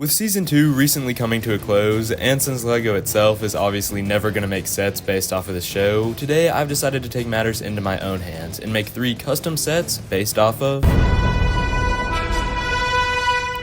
With Season 2 recently coming to a close, and since LEGO itself is obviously never going to make sets based off of the show, today I've decided to take matters into my own hands and make 3 custom sets based off of...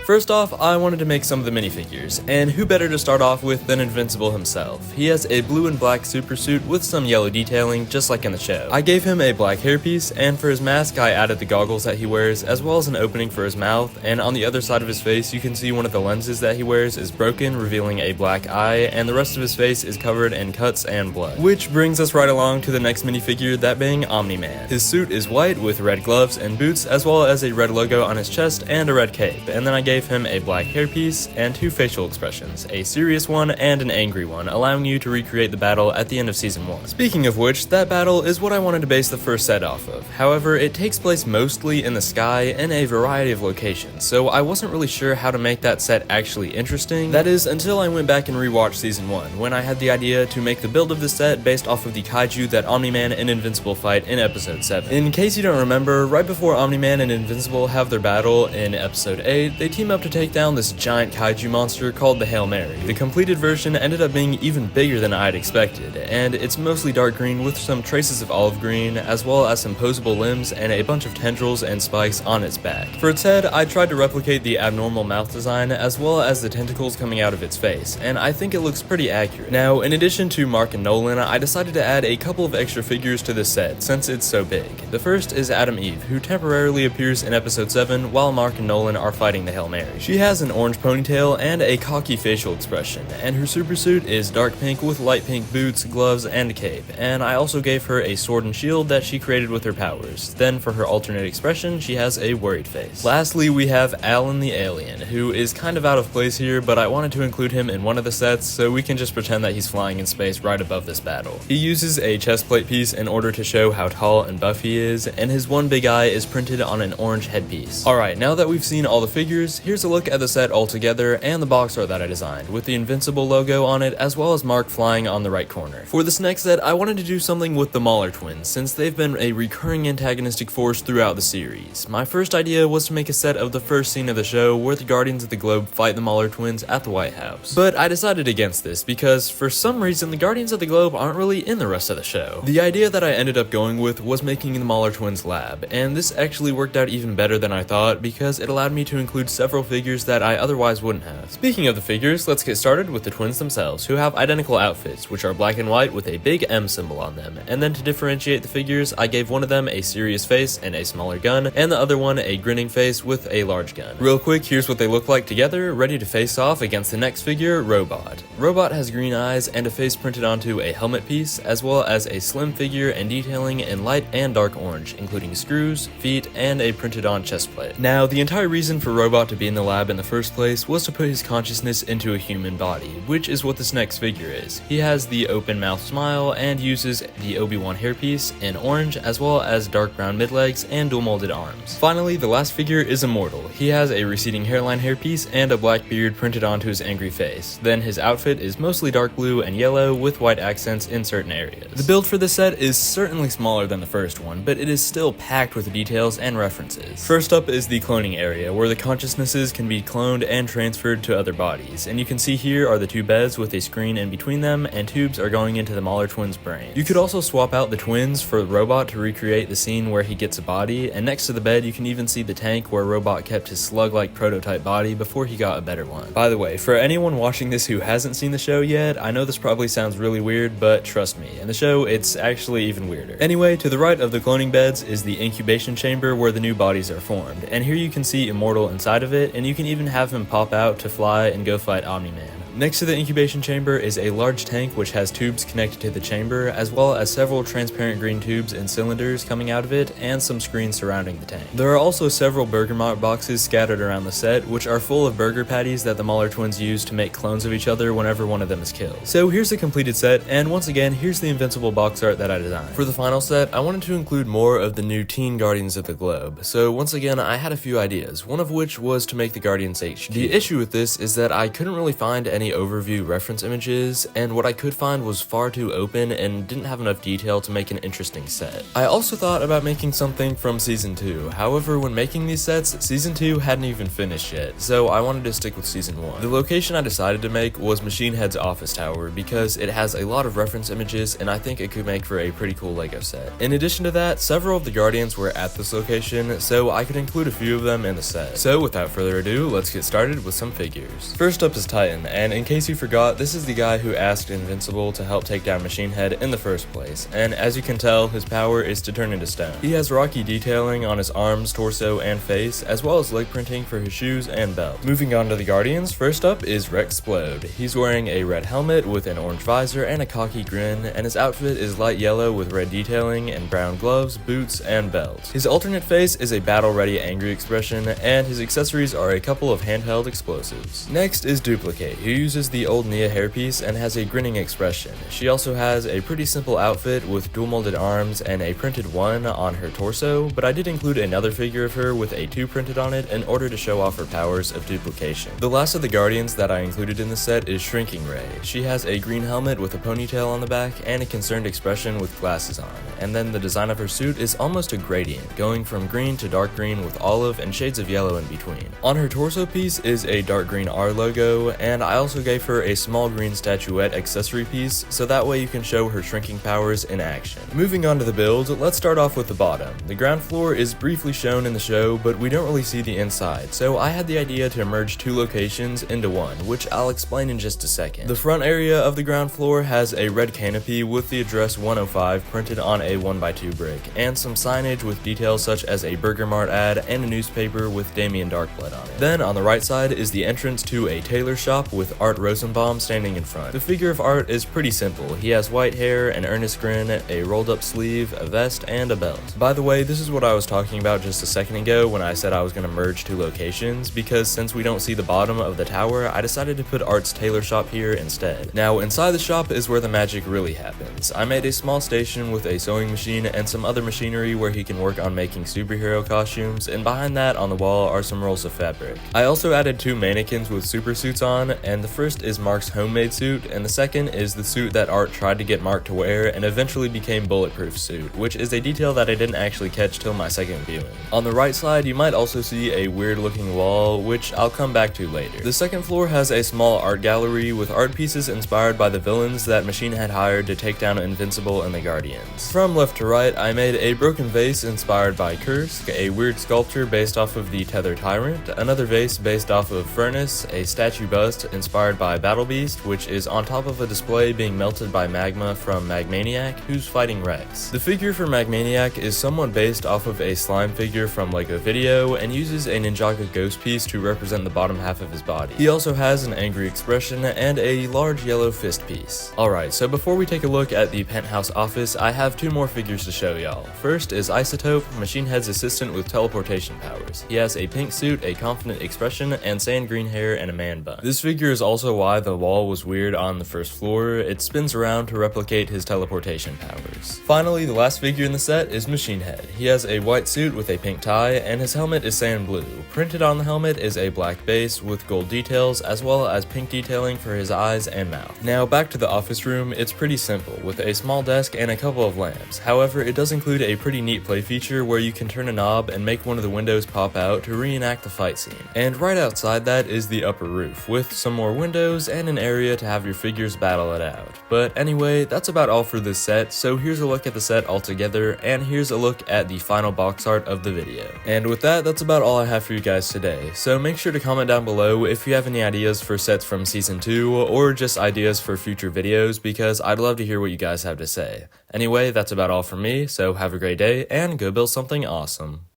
First off, I wanted to make some of the minifigures, and who better to start off with than Invincible himself. He has a blue and black supersuit with some yellow detailing, just like in the show. I gave him a black hairpiece, and for his mask I added the goggles that he wears, as well as an opening for his mouth, and on the other side of his face you can see one of the lenses that he wears is broken, revealing a black eye, and the rest of his face is covered in cuts and blood. Which brings us right along to the next minifigure, that being Omni-Man. His suit is white with red gloves and boots, as well as a red logo on his chest and a red cape, and then I gave him a black hairpiece and 2 facial expressions, a serious one and an angry one, allowing you to recreate the battle at the end of Season 1. Speaking of which, that battle is what I wanted to base the first set off of. However, it takes place mostly in the sky in a variety of locations, so I wasn't really sure how to make that set actually interesting. That is, until I went back and rewatched Season 1, when I had the idea to make the build of the set based off of the kaiju that Omni-Man and Invincible fight in Episode 7. In case you don't remember, right before Omni-Man and Invincible have their battle in Episode 8, they team up to take down this giant kaiju monster called the Hail Mary. The completed version ended up being even bigger than I had expected, and it's mostly dark green with some traces of olive green, as well as some posable limbs and a bunch of tendrils and spikes on its back. For its head, I tried to replicate the abnormal mouth design, as well as the tentacles coming out of its face, and I think it looks pretty accurate. Now, in addition to Mark and Nolan, I decided to add a couple of extra figures to this set, since it's so big. The first is Adam Eve, who temporarily appears in Episode 7 while Mark and Nolan are fighting the Hail Mary. She has an orange ponytail and a cocky facial expression, and her supersuit is dark pink with light pink boots, gloves, and cape, and I also gave her a sword and shield that she created with her powers. Then for her alternate expression, she has a worried face. Lastly, we have Alan the Alien, who is kind of out of place here, but I wanted to include him in one of the sets, so we can just pretend that he's flying in space right above this battle. He uses a chest plate piece in order to show how tall and buff he is, and his one big eye is printed on an orange headpiece. Alright, now that we've seen all the figures, here's a look at the set altogether and the box art that I designed, with the Invincible logo on it, as well as Mark flying on the right corner. For this next set, I wanted to do something with the Mauler twins, since they've been a recurring antagonistic force throughout the series. My first idea was to make a set of the first scene of the show where the Guardians of the Globe fight the Mauler twins at the White House. But I decided against this because, for some reason, the Guardians of the Globe aren't really in the rest of the show. The idea that I ended up going with was making the Mauler twins lab, and this actually worked out even better than I thought because it allowed me to include several figures that I otherwise wouldn't have. Speaking of the figures, let's get started with the twins themselves, who have identical outfits, which are black and white with a big M symbol on them, and then to differentiate the figures, I gave one of them a serious face and a smaller gun, and the other one a grinning face with a large gun. Real quick, here's what they look like together, ready to face off against the next figure, Robot. Robot has green eyes and a face printed onto a helmet piece, as well as a slim figure and detailing in light and dark orange, including screws, feet, and a printed on chest plate. Now, the entire reason for Robot to be in the lab in the first place was to put his consciousness into a human body, which is what this next figure is. He has the open mouth smile and uses the Obi-Wan hairpiece in orange, as well as dark brown mid-legs and dual molded arms. Finally, the last figure is Immortal. He has a receding hairline hairpiece and a black beard printed onto his angry face. Then his outfit is mostly dark blue and yellow with white accents in certain areas. The build for this set is certainly smaller than the first one, but it is still packed with details and references. First up is the cloning area, where the consciousnesses can be cloned and transferred to other bodies, and you can see here are the 2 beds with a screen in between them, and tubes are going into the Mauler twins' brains. You could also swap out the twins for Robot to recreate the scene where he gets a body, and next to the bed you can even see the tank where Robot kept his slug-like prototype body before he got a better one. By the way, for anyone watching this who hasn't seen the show yet, I know this probably sounds really weird, but trust me, in the show it's actually even weirder. Anyway, to the right of the cloning beds is the incubation chamber where the new bodies are formed, and here you can see Immortal inside of it, and you can even have him pop out to fly and go fight Omni-Man. Next to the incubation chamber is a large tank which has tubes connected to the chamber, as well as several transparent green tubes and cylinders coming out of it, and some screens surrounding the tank. There are also several Burger Mart boxes scattered around the set, which are full of burger patties that the Mauler twins use to make clones of each other whenever one of them is killed. So here's the completed set, and once again, here's the Invincible box art that I designed. For the final set, I wanted to include more of the new teen Guardians of the Globe, so once again, I had a few ideas, one of which was to make the Guardians HQ. The issue with this is that I couldn't really find any many overview reference images, and what I could find was far too open and didn't have enough detail to make an interesting set. I also thought about making something from Season 2, however when making these sets, Season 2 hadn't even finished yet, so I wanted to stick with Season 1. The location I decided to make was Machine Head's office tower because it has a lot of reference images and I think it could make for a pretty cool LEGO set. In addition to that, several of the Guardians were at this location, so I could include a few of them in the set. So without further ado, let's get started with some figures. First up is Titan, and in case you forgot, this is the guy who asked Invincible to help take down Machine Head in the first place, and as you can tell, his power is to turn into stone. He has rocky detailing on his arms, torso, and face, as well as leg printing for his shoes and belt. Moving on to the Guardians, first up is Rexplode. He's wearing a red helmet with an orange visor and a cocky grin, and his outfit is light yellow with red detailing and brown gloves, boots, and belt. His alternate face is a battle-ready angry expression, and his accessories are a couple of handheld explosives. Next is Duplicate, who uses the old Nia hairpiece and has a grinning expression. She also has a pretty simple outfit with dual molded arms and a printed 1 on her torso, but I did include another figure of her with a 2 printed on it in order to show off her powers of duplication. The last of the Guardians that I included in the set is Shrinking Ray. She has a green helmet with a ponytail on the back and a concerned expression with glasses on, and then the design of her suit is almost a gradient, going from green to dark green with olive and shades of yellow in between. On her torso piece is a dark green R logo, and I also gave her a small green statuette accessory piece, so that way you can show her shrinking powers in action. Moving on to the build, let's start off with the bottom. The ground floor is briefly shown in the show, but we don't really see the inside, so I had the idea to merge 2 locations into one, which I'll explain in just a second. The front area of the ground floor has a red canopy with the address 105 printed on a 1x2 brick, and some signage with details such as a Burger Mart ad and a newspaper with Damien Darkblood on it. Then on the right side is the entrance to a tailor shop with Art Rosenbaum standing in front. The figure of Art is pretty simple. He has white hair, an earnest grin, a rolled up sleeve, a vest, and a belt. By the way, this is what I was talking about just a second ago when I said I was going to merge 2 locations, because since we don't see the bottom of the tower, I decided to put Art's tailor shop here instead. Now inside the shop is where the magic really happens. I made a small station with a sewing machine and some other machinery where he can work on making superhero costumes, and behind that on the wall are some rolls of fabric. I also added 2 mannequins with super suits on, and the first is Mark's homemade suit, and the second is the suit that Art tried to get Mark to wear and eventually became Bulletproof suit, which is a detail that I didn't actually catch till my second viewing. On the right side, you might also see a weird looking wall, which I'll come back to later. The second floor has a small art gallery with art pieces inspired by the villains that Machine had hired to take down Invincible and the Guardians. From left to right, I made a broken vase inspired by Kursk, a weird sculpture based off of the Tether Tyrant, another vase based off of Furnace, a statue bust inspired by Battle Beast, which is on top of a display being melted by magma from Magmaniac, who's fighting Rex. The figure for Magmaniac is somewhat based off of a slime figure from LEGO Video and uses a Ninjago ghost piece to represent the bottom half of his body. He also has an angry expression and a large yellow fist piece. Alright, so before we take a look at the penthouse office, I have 2 more figures to show y'all. First is Isotope, Machine Head's assistant with teleportation powers. He has a pink suit, a confident expression, and sand green hair and a man bun. This figure is also why the wall was weird on the first floor. It spins around to replicate his teleportation powers. Finally, the last figure in the set is Machine Head. He has a white suit with a pink tie, and his helmet is sand blue. Printed on the helmet is a black base with gold details, as well as pink detailing for his eyes and mouth. Now back to the office room, it's pretty simple, with a small desk and a couple of lamps. However, it does include a pretty neat play feature where you can turn a knob and make one of the windows pop out to reenact the fight scene. And right outside that is the upper roof, with some more windows and an area to have your figures battle it out. But anyway, that's about all for this set, so here's a look at the set altogether, and here's a look at the final box art of the video. And with that, that's about all I have for you guys today, so make sure to comment down below if you have any ideas for sets from Season 2, or just ideas for future videos, because I'd love to hear what you guys have to say. Anyway, that's about all from me, so have a great day, and go build something awesome.